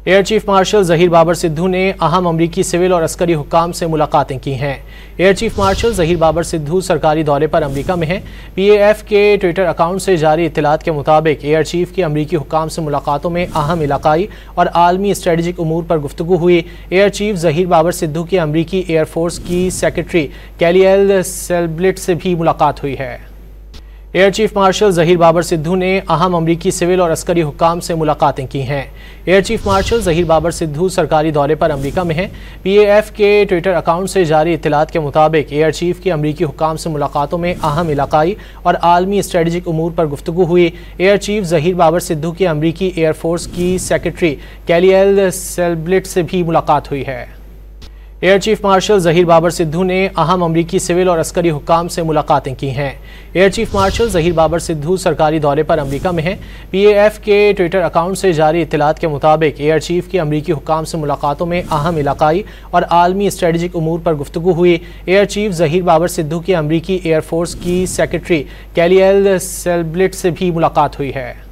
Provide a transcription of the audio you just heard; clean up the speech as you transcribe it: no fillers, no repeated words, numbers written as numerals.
Air chief marshal Zaheer Babar Sidhu ने अहम अमरीकी सिविल और अस्करी हुक्काम से मुलाकातें की हैं। Air chief marshal Zaheer Babar Sidhu सरकारी दौरे पर अमरीका में हैं। PAF के ट्विटर अकाउंट से जारी इत्तलात के मुताबिक एयर चीफ की अमरीकी हुक्काम से मुलाकातों में अहम इलाकाई और आलमी स्ट्रेटजिक उमूर पर गुफ्तगू हुई। एयर चीफ ज़हीर बाबर सिद्धू की अमरीकी एयरफोर्स की सेक्रेटरी कैलियल सेल्ब्लिट से भी मुलाकात हुई है। Air chief marshal Zaheer Babar Sidhu ने अहम अमरीकी सिविल और अस्करी हुक्काम से मुलाकातें की हैं। Air chief marshal Zaheer Babar Sidhu सरकारी दौरे पर अमरीका में हैं। PAF के ट्विटर अकाउंट से जारी इत्तलात के मुताबिक एयर चीफ की अमरीकी हुक्काम से मुलाकातों में अहम इलाकाई और आलमी स्ट्रेटजिक उमूर पर गुफ्तगू हुई। एयर चीफ ज़हीर बाबर सिद्धू की अमरीकी एयरफोर्स की सेक्रेटरी कैलियल सेल्ब्लिट से भी मुलाकात हुई है। Air chief marshal Zaheer Babar Sidhu ने अहम अमरीकी सिविल और अस्करी हुक्काम से मुलाकातें की हैं। Air chief marshal Zaheer Babar Sidhu सरकारी दौरे पर अमरीका में हैं। PAF के ट्विटर अकाउंट से जारी इत्तलात के मुताबिक एयर चीफ की अमरीकी हुक्काम से मुलाकातों में अहम इलाकाई और आलमी स्ट्रेटजिक उमूर पर गुफ्तगू हुई। एयर चीफ ज़हीर बाबर सिद्धू की अमरीकी एयरफोर्स की सेक्रेटरी कैलियल सेल्ब्लिट से भी मुलाकात हुई है।